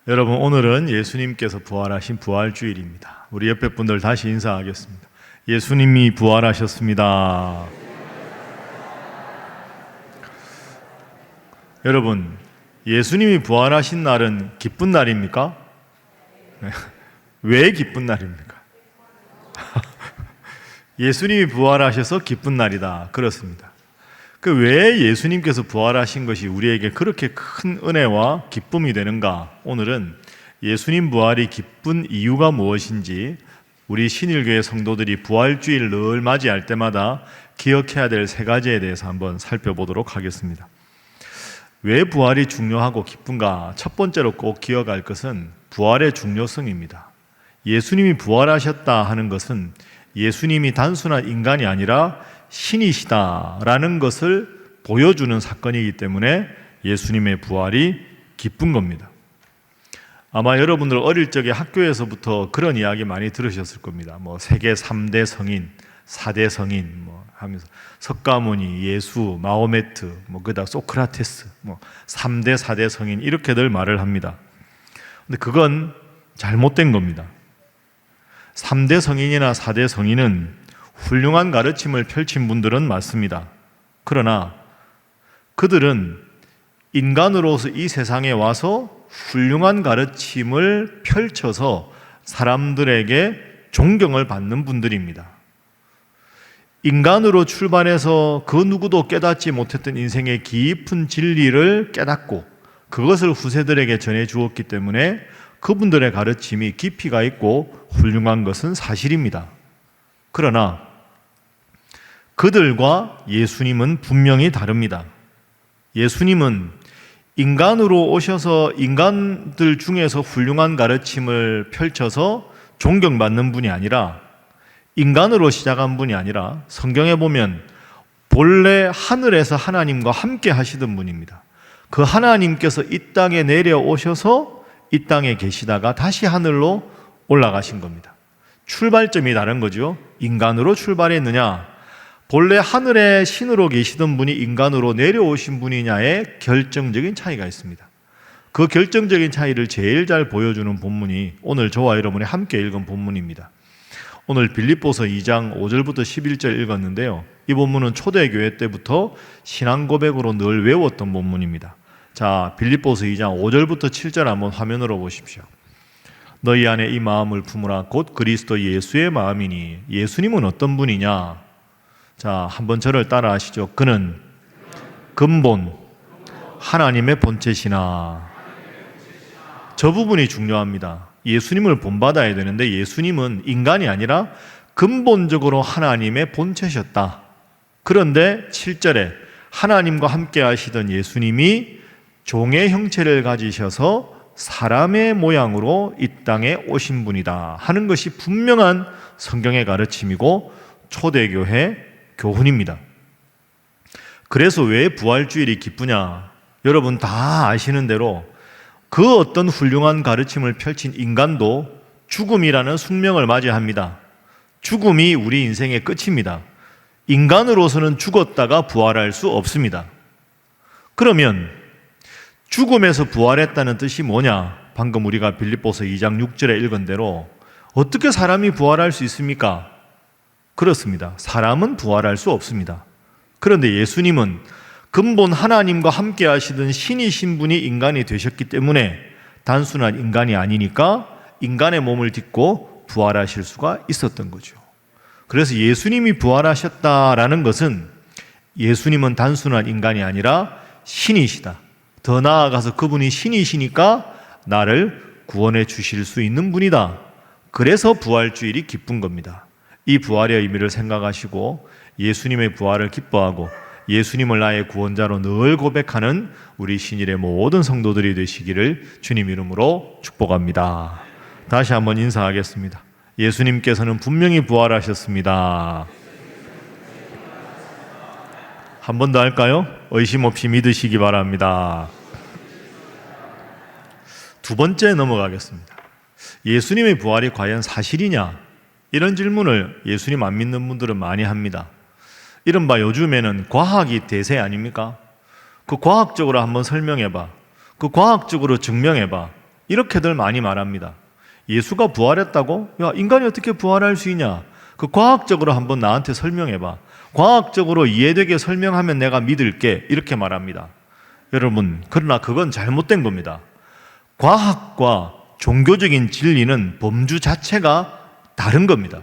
여러분, 오늘은 예수님께서 부활하신 부활주일입니다. 우리 옆에 분들 다시 인사하겠습니다. 예수님이 부활하셨습니다. 여러분, 예수님이 부활하신 날은 기쁜 날입니까? 네. 왜 기쁜 날입니까? 예수님이 부활하셔서 기쁜 날이다. 그렇습니다. 왜 예수님께서 부활하신 것이 우리에게 그렇게 큰 은혜와 기쁨이 되는가? 오늘은 예수님 부활이 기쁜 이유가 무엇인지 우리 신일교회 성도들이 부활주일 늘 맞이할 때마다 기억해야 될 세 가지에 대해서 한번 살펴보도록 하겠습니다. 왜 부활이 중요하고 기쁜가? 첫 번째로 꼭 기억할 것은 부활의 중요성입니다. 예수님이 부활하셨다 하는 것은 예수님이 단순한 인간이 아니라 신이시다라는 것을 보여주는 사건이기 때문에 예수님의 부활이 기쁜 겁니다. 아마 여러분들 어릴 적에 학교에서부터 그런 이야기 많이 들으셨을 겁니다. 세계 3대 성인, 4대 성인 하면서 석가모니, 예수, 마호메트, 그다음 소크라테스, 3대, 4대 성인 이렇게들 말을 합니다. 근데 그건 잘못된 겁니다. 3대 성인이나 4대 성인은 훌륭한 가르침을 펼친 분들은 맞습니다. 그러나 그들은 인간으로서 이 세상에 와서 훌륭한 가르침을 펼쳐서 사람들에게 존경을 받는 분들입니다. 인간으로 출발해서 그 누구도 깨닫지 못했던 인생의 깊은 진리를 깨닫고 그것을 후세들에게 전해 주었기 때문에 그분들의 가르침이 깊이가 있고 훌륭한 것은 사실입니다. 그러나 그들과 예수님은 분명히 다릅니다. 예수님은 인간으로 오셔서 인간들 중에서 훌륭한 가르침을 펼쳐서 존경받는 분이 아니라 인간으로 시작한 분이 아니라 성경에 보면 본래 하늘에서 하나님과 함께 하시던 분입니다. 그 하나님께서 이 땅에 내려오셔서 이 땅에 계시다가 다시 하늘로 올라가신 겁니다. 출발점이 다른 거죠. 인간으로 출발했느냐, 본래 하늘의 신으로 계시던 분이 인간으로 내려오신 분이냐의 결정적인 차이가 있습니다. 그 결정적인 차이를 제일 잘 보여주는 본문이 오늘 저와 여러분이 함께 읽은 본문입니다. 오늘 빌립보서 2장 5절부터 11절 읽었는데요. 이 본문은 초대교회 때부터 신앙 고백으로 늘 외웠던 본문입니다. 자, 빌립보서 2장 5절부터 7절 한번 화면으로 보십시오. 너희 안에 이 마음을 품으라. 곧 그리스도 예수의 마음이니. 예수님은 어떤 분이냐? 자, 한번 저를 따라 하시죠. 그는 근본 하나님의 본체시나. 저 부분이 중요합니다. 예수님을 본받아야 되는데 예수님은 인간이 아니라 근본적으로 하나님의 본체셨다. 그런데 7절에 하나님과 함께 하시던 예수님이 종의 형체를 가지셔서 사람의 모양으로 이 땅에 오신 분이다 하는 것이 분명한 성경의 가르침이고 초대교회 교훈입니다. 그래서 왜 부활주일이 기쁘냐? 여러분 다 아시는 대로 그 어떤 훌륭한 가르침을 펼친 인간도 죽음이라는 숙명을 맞이합니다. 죽음이 우리 인생의 끝입니다. 인간으로서는 죽었다가 부활할 수 없습니다. 그러면 죽음에서 부활했다는 뜻이 뭐냐? 방금 우리가 빌립보서 2장 6절에 읽은 대로 어떻게 사람이 부활할 수 있습니까? 그렇습니다. 사람은 부활할 수 없습니다. 그런데 예수님은 근본 하나님과 함께 하시던 신이신 분이 인간이 되셨기 때문에 단순한 인간이 아니니까 인간의 몸을 딛고 부활하실 수가 있었던 거죠. 그래서 예수님이 부활하셨다라는 것은 예수님은 단순한 인간이 아니라 신이시다. 더 나아가서 그분이 신이시니까 나를 구원해 주실 수 있는 분이다. 그래서 부활주일이 기쁜 겁니다. 이 부활의 의미를 생각하시고 예수님의 부활을 기뻐하고 예수님을 나의 구원자로 늘 고백하는 우리 신일의 모든 성도들이 되시기를 주님 이름으로 축복합니다. 다시 한번 인사하겠습니다. 예수님께서는 분명히 부활하셨습니다. 한 번 더 할까요? 의심 없이 믿으시기 바랍니다. 두 번째 넘어가겠습니다. 예수님의 부활이 과연 사실이냐? 이런 질문을 예수님 안 믿는 분들은 많이 합니다. 이른바 요즘에는 과학이 대세 아닙니까? 그 과학적으로 한번 설명해봐. 그 과학적으로 증명해봐. 이렇게들 많이 말합니다. 예수가 부활했다고? 야, 인간이 어떻게 부활할 수 있냐? 그 과학적으로 한번 나한테 설명해봐. 과학적으로 이해되게 설명하면 내가 믿을게. 이렇게 말합니다. 여러분, 그러나 그건 잘못된 겁니다. 과학과 종교적인 진리는 범주 자체가 다른 겁니다.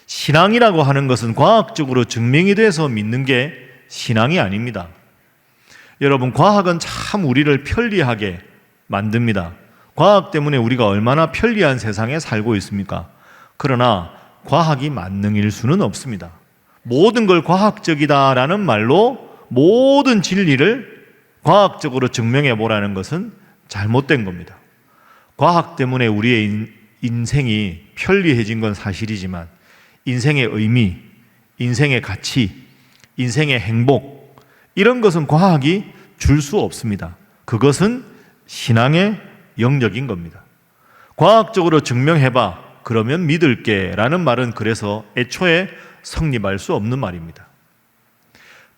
신앙이라고 하는 것은 과학적으로 증명이 돼서 믿는 게 신앙이 아닙니다. 여러분, 과학은 참 우리를 편리하게 만듭니다. 과학 때문에 우리가 얼마나 편리한 세상에 살고 있습니까? 그러나 과학이 만능일 수는 없습니다. 모든 걸 과학적이다라는 말로 모든 진리를 과학적으로 증명해 보라는 것은 잘못된 겁니다. 과학 때문에 우리의 인생이 편리해진 건 사실이지만 인생의 의미, 인생의 가치, 인생의 행복, 이런 것은 과학이 줄 수 없습니다. 그것은 신앙의 영역인 겁니다. 과학적으로 증명해봐, 그러면 믿을게 라는 말은 그래서 애초에 성립할 수 없는 말입니다.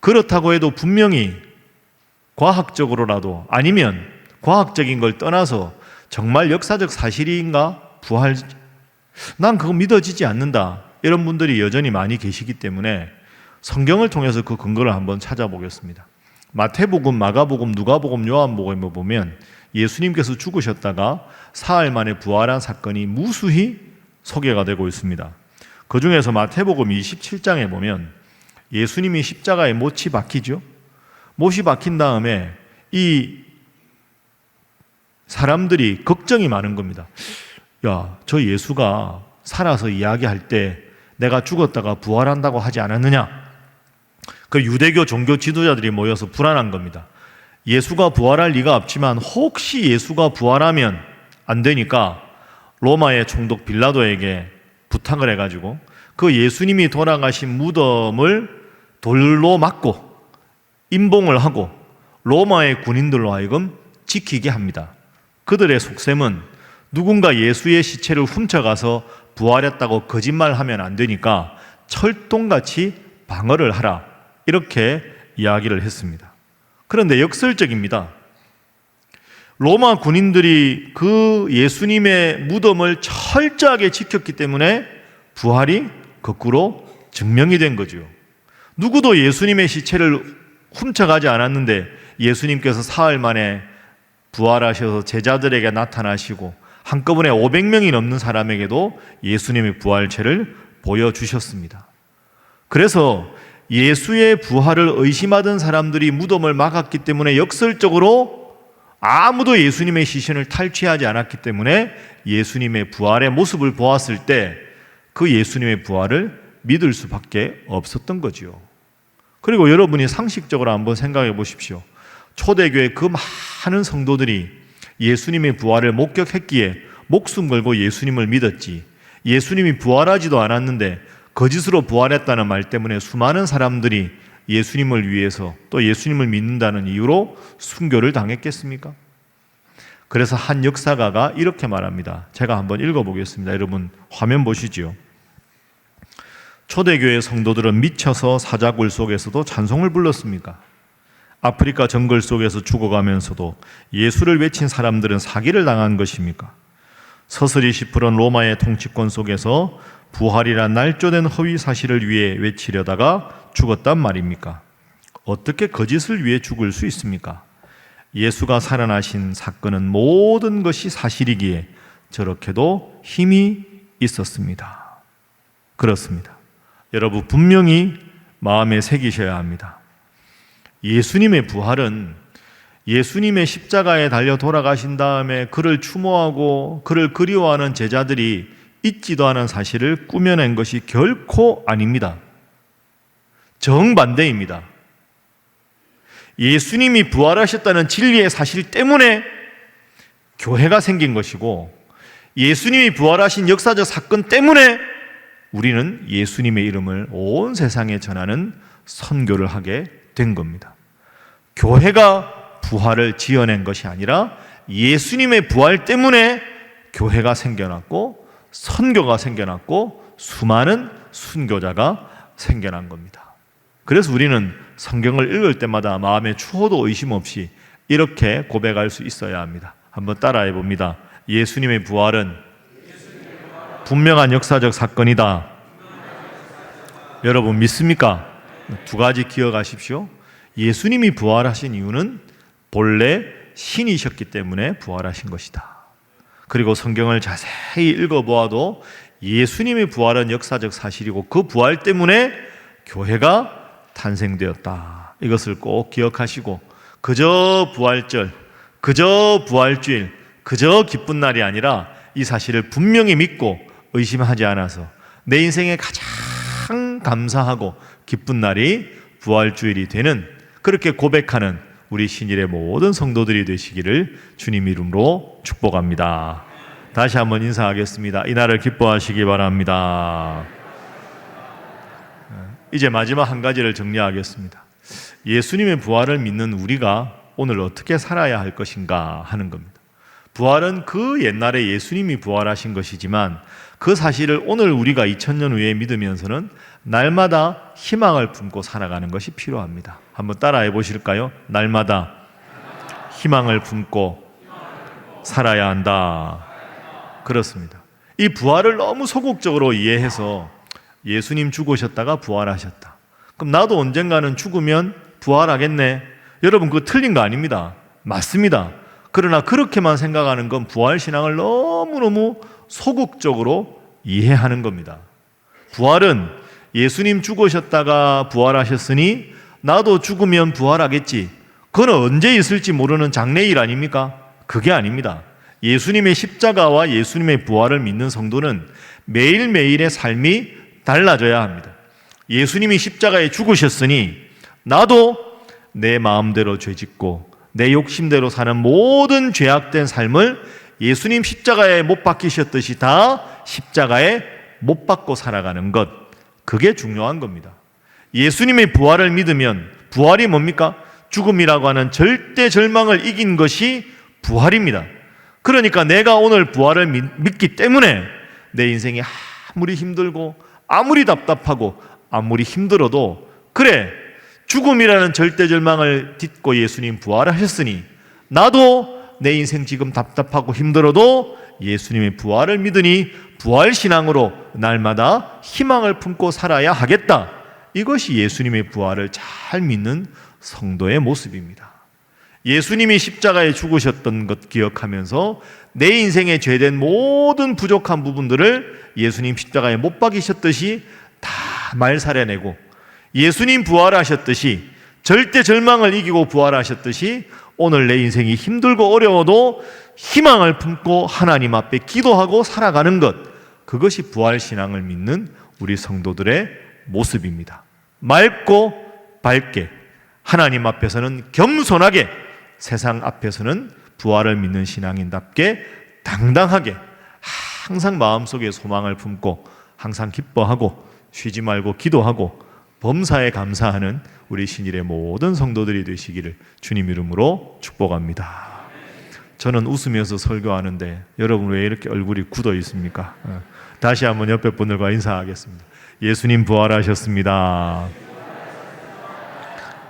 그렇다고 해도 분명히 과학적으로라도, 아니면 과학적인 걸 떠나서 정말 역사적 사실인가? 부활, 난 그거 믿어지지 않는다, 이런 분들이 여전히 많이 계시기 때문에 성경을 통해서 그 근거를 한번 찾아보겠습니다. 마태복음, 마가복음, 누가복음, 요한복음에 보면 예수님께서 죽으셨다가 사흘 만에 부활한 사건이 무수히 소개가 되고 있습니다. 그 중에서 마태복음 27장에 보면 예수님이 십자가에 못이 박히죠. 못이 박힌 다음에 이 사람들이 걱정이 많은 겁니다. 야, 저 예수가 살아서 이야기할 때 내가 죽었다가 부활한다고 하지 않았느냐? 그 유대교 종교 지도자들이 모여서 불안한 겁니다. 예수가 부활할 리가 없지만 혹시 예수가 부활하면 안 되니까 로마의 총독 빌라도에게 부탁을 해가지고 그 예수님이 돌아가신 무덤을 돌로 막고 임봉을 하고 로마의 군인들로 하여금 지키게 합니다. 그들의 속셈은 누군가 예수의 시체를 훔쳐가서 부활했다고 거짓말하면 안 되니까 철동같이 방어를 하라, 이렇게 이야기를 했습니다. 그런데 역설적입니다. 로마 군인들이 그 예수님의 무덤을 철저하게 지켰기 때문에 부활이 거꾸로 증명이 된 거죠. 누구도 예수님의 시체를 훔쳐가지 않았는데 예수님께서 사흘 만에 부활하셔서 제자들에게 나타나시고 한꺼번에 500명이 넘는 사람에게도 예수님의 부활체를 보여주셨습니다. 그래서 예수의 부활을 의심하던 사람들이 무덤을 막았기 때문에 역설적으로 아무도 예수님의 시신을 탈취하지 않았기 때문에 예수님의 부활의 모습을 보았을 때 그 예수님의 부활을 믿을 수밖에 없었던 거지요. 그리고 여러분이 상식적으로 한번 생각해 보십시오. 초대교회 그 많은 성도들이 예수님의 부활을 목격했기에 목숨 걸고 예수님을 믿었지, 예수님이 부활하지도 않았는데 거짓으로 부활했다는 말 때문에 수많은 사람들이 예수님을 위해서 또 예수님을 믿는다는 이유로 순교를 당했겠습니까? 그래서 한 역사가가 이렇게 말합니다. 제가 한번 읽어보겠습니다. 여러분 화면 보시지요. 초대교회 성도들은 미쳐서 사자굴 속에서도 찬송을 불렀습니까? 아프리카 정글 속에서 죽어가면서도 예수를 외친 사람들은 사기를 당한 것입니까? 서슬이 시푸른 로마의 통치권 속에서 부활이란 날조된 허위 사실을 위해 외치려다가 죽었단 말입니까? 어떻게 거짓을 위해 죽을 수 있습니까? 예수가 살아나신 사건은 모든 것이 사실이기에 저렇게도 힘이 있었습니다. 그렇습니다. 여러분 분명히 마음에 새기셔야 합니다. 예수님의 부활은 예수님의 십자가에 달려 돌아가신 다음에 그를 추모하고 그를 그리워하는 제자들이 잊지도 않은 사실을 꾸며낸 것이 결코 아닙니다. 정반대입니다. 예수님이 부활하셨다는 진리의 사실 때문에 교회가 생긴 것이고, 예수님이 부활하신 역사적 사건 때문에 우리는 예수님의 이름을 온 세상에 전하는 선교를 하게 된 겁니다. 교회가 부활을 지어낸 것이 아니라 예수님의 부활 때문에 교회가 생겨났고 선교가 생겨났고 수많은 순교자가 생겨난 겁니다. 그래서 우리는 성경을 읽을 때마다 마음에 추호도 의심 없이 이렇게 고백할 수 있어야 합니다. 한번 따라해 봅니다. 예수님의 부활은 분명한 역사적 사건이다. 여러분 믿습니까? 두 가지 기억하십시오. 예수님이 부활하신 이유는 본래 신이셨기 때문에 부활하신 것이다. 그리고 성경을 자세히 읽어보아도 예수님의 부활은 역사적 사실이고 그 부활 때문에 교회가 탄생되었다. 이것을 꼭 기억하시고 그저 부활절, 그저 부활주일, 그저 기쁜 날이 아니라 이 사실을 분명히 믿고 의심하지 않아서 내 인생에 가장 감사하고 기쁜 날이 부활주일이 되는, 그렇게 고백하는 우리 신일의 모든 성도들이 되시기를 주님 이름으로 축복합니다. 다시 한번 인사하겠습니다. 이날을 기뻐하시기 바랍니다. 이제 마지막 한 가지를 정리하겠습니다. 예수님의 부활을 믿는 우리가 오늘 어떻게 살아야 할 것인가 하는 겁니다. 부활은 그 옛날에 예수님이 부활하신 것이지만 그 사실을 오늘 우리가 2000년 후에 믿으면서는 날마다 희망을 품고 살아가는 것이 필요합니다. 한번 따라해 보실까요? 날마다 희망을 품고 살아야 한다. 그렇습니다. 이 부활을 너무 소극적으로 이해해서 예수님 죽으셨다가 부활하셨다, 그럼 나도 언젠가는 죽으면 부활하겠네. 여러분 그거 틀린 거 아닙니다. 맞습니다. 그러나 그렇게만 생각하는 건 부활신앙을 너무너무 소극적으로 이해하는 겁니다. 부활은 예수님 죽으셨다가 부활하셨으니 나도 죽으면 부활하겠지, 그건 언제 있을지 모르는 장래일 아닙니까? 그게 아닙니다. 예수님의 십자가와 예수님의 부활을 믿는 성도는 매일매일의 삶이 달라져야 합니다. 예수님이 십자가에 죽으셨으니 나도 내 마음대로 죄짓고 내 욕심대로 사는 모든 죄악된 삶을 예수님 십자가에 못 박히셨듯이 다 십자가에 못 박고 살아가는 것, 그게 중요한 겁니다. 예수님의 부활을 믿으면 부활이 뭡니까? 죽음이라고 하는 절대 절망을 이긴 것이 부활입니다. 그러니까 내가 오늘 부활을 믿기 때문에 내 인생이 아무리 힘들고 아무리 답답하고 아무리 힘들어도, 그래, 죽음이라는 절대 절망을 딛고 예수님 부활하셨으니 나도 내 인생 지금 답답하고 힘들어도 예수님의 부활을 믿으니 부활신앙으로 날마다 희망을 품고 살아야 하겠다. 이것이 예수님의 부활을 잘 믿는 성도의 모습입니다. 예수님이 십자가에 죽으셨던 것 기억하면서 내 인생에 죄된 모든 부족한 부분들을 예수님 십자가에 못 박이셨듯이 다 말살해내고, 예수님 부활하셨듯이 절대 절망을 이기고 부활하셨듯이 오늘 내 인생이 힘들고 어려워도 희망을 품고 하나님 앞에 기도하고 살아가는 것, 그것이 부활신앙을 믿는 우리 성도들의 모습입니다. 맑고 밝게, 하나님 앞에서는 겸손하게, 세상 앞에서는 부활을 믿는 신앙인답게 당당하게 항상 마음속에 소망을 품고 항상 기뻐하고 쉬지 말고 기도하고 범사에 감사하는 우리 신일의 모든 성도들이 되시기를 주님 이름으로 축복합니다. 저는 웃으면서 설교하는데 여러분 왜 이렇게 얼굴이 굳어 있습니까? 다시 한번 옆에 분들과 인사하겠습니다. 예수님 부활하셨습니다.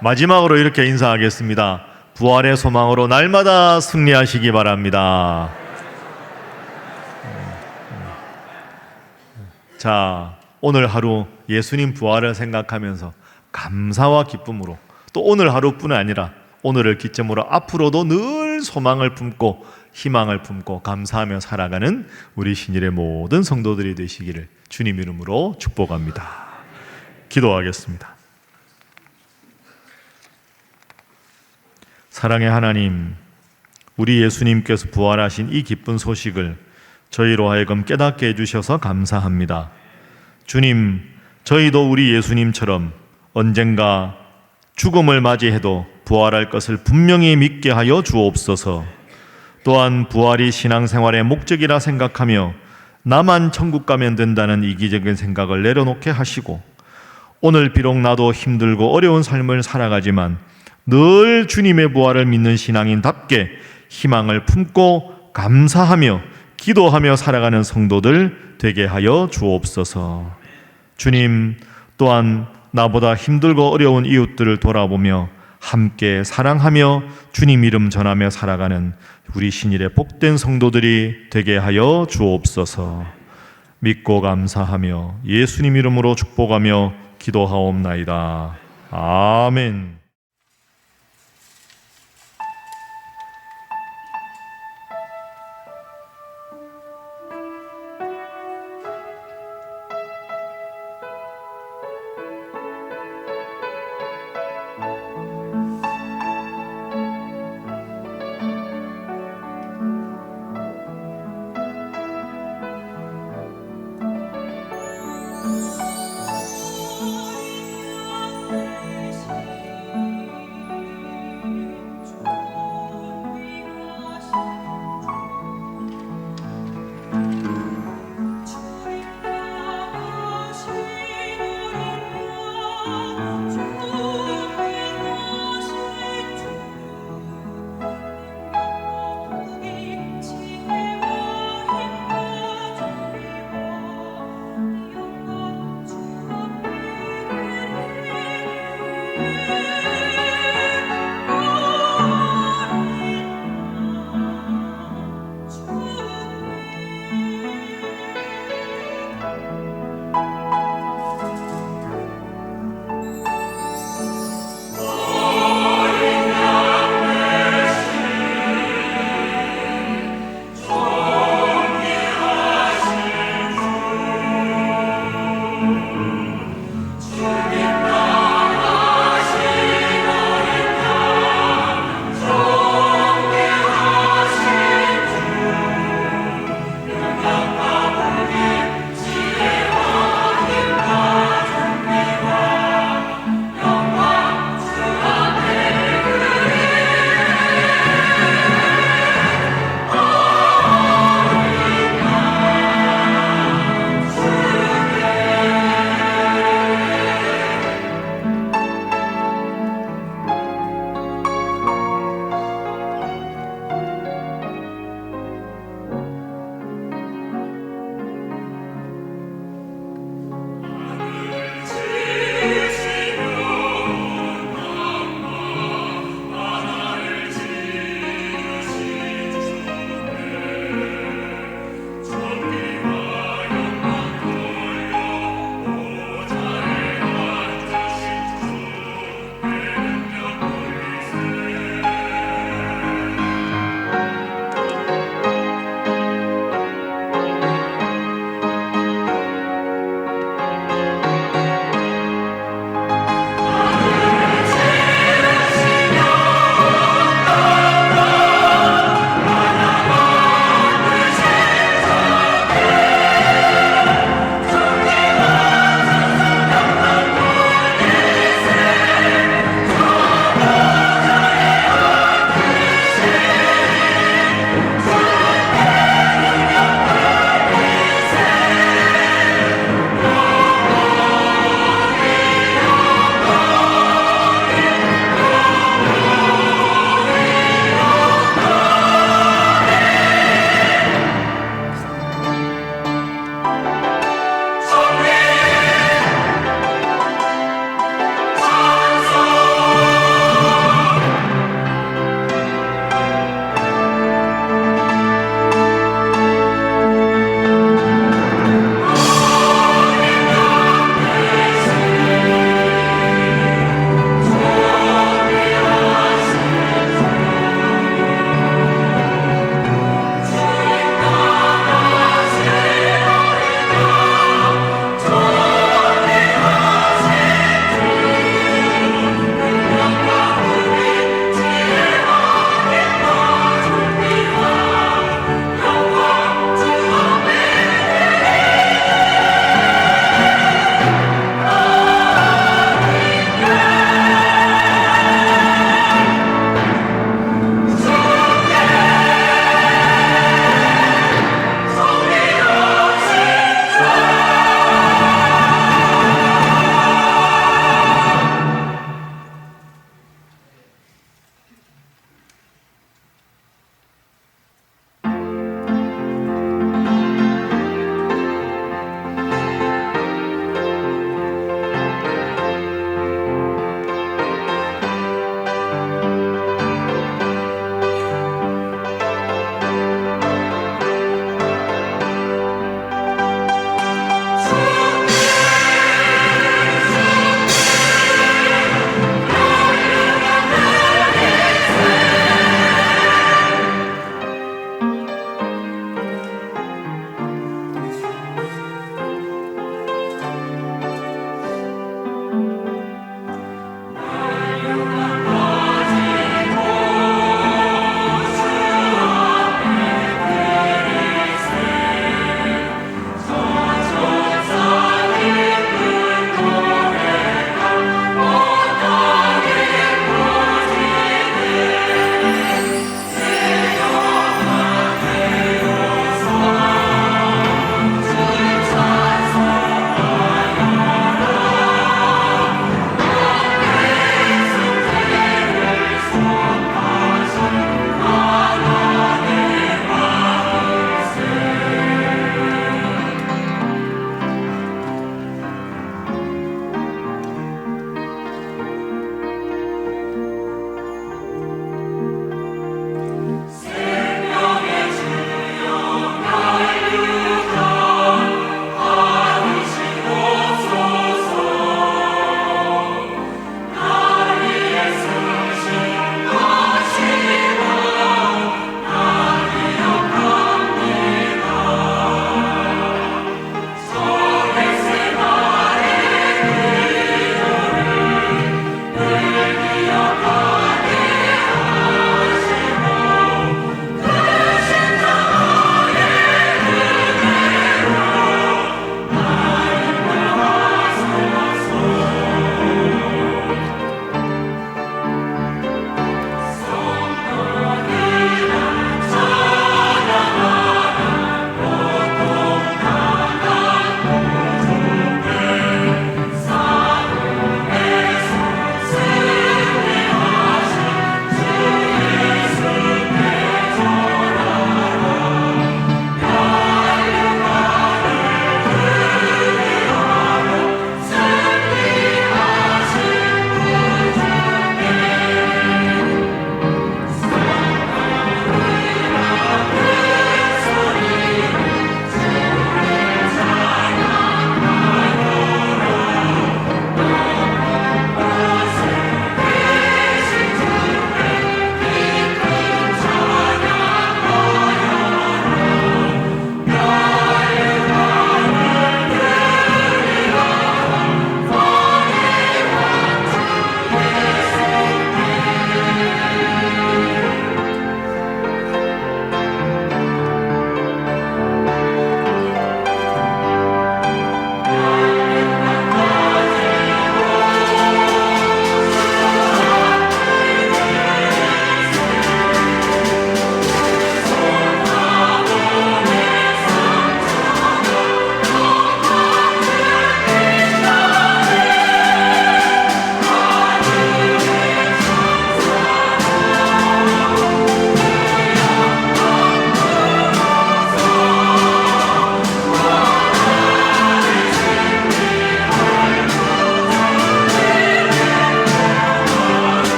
마지막으로 이렇게 인사하겠습니다. 부활의 소망으로 날마다 승리하시기 바랍니다. 자, 오늘 하루 예수님 부활을 생각하면서 감사와 기쁨으로, 또 오늘 하루뿐 아니라 오늘을 기점으로 앞으로도 늘 소망을 품고 희망을 품고 감사하며 살아가는 우리 신일의 모든 성도들이 되시기를 주님 이름으로 축복합니다. 기도하겠습니다. 사랑의 하나님, 우리 예수님께서 부활하신 이 기쁜 소식을 저희로 하여금 깨닫게 해주셔서 감사합니다. 주님, 저희도 우리 예수님처럼 언젠가 죽음을 맞이해도 부활할 것을 분명히 믿게 하여 주옵소서. 또한 부활이 신앙생활의 목적이라 생각하며 나만 천국 가면 된다는 이기적인 생각을 내려놓게 하시고, 오늘 비록 나도 힘들고 어려운 삶을 살아가지만 늘 주님의 부활을 믿는 신앙인답게 희망을 품고 감사하며 기도하며 살아가는 성도들 되게 하여 주옵소서. 주님, 또한 나보다 힘들고 어려운 이웃들을 돌아보며 함께 사랑하며 주님 이름 전하며 살아가는 우리 신일의 복된 성도들이 되게 하여 주옵소서. 믿고 감사하며 예수님 이름으로 축복하며 기도하옵나이다. 아멘.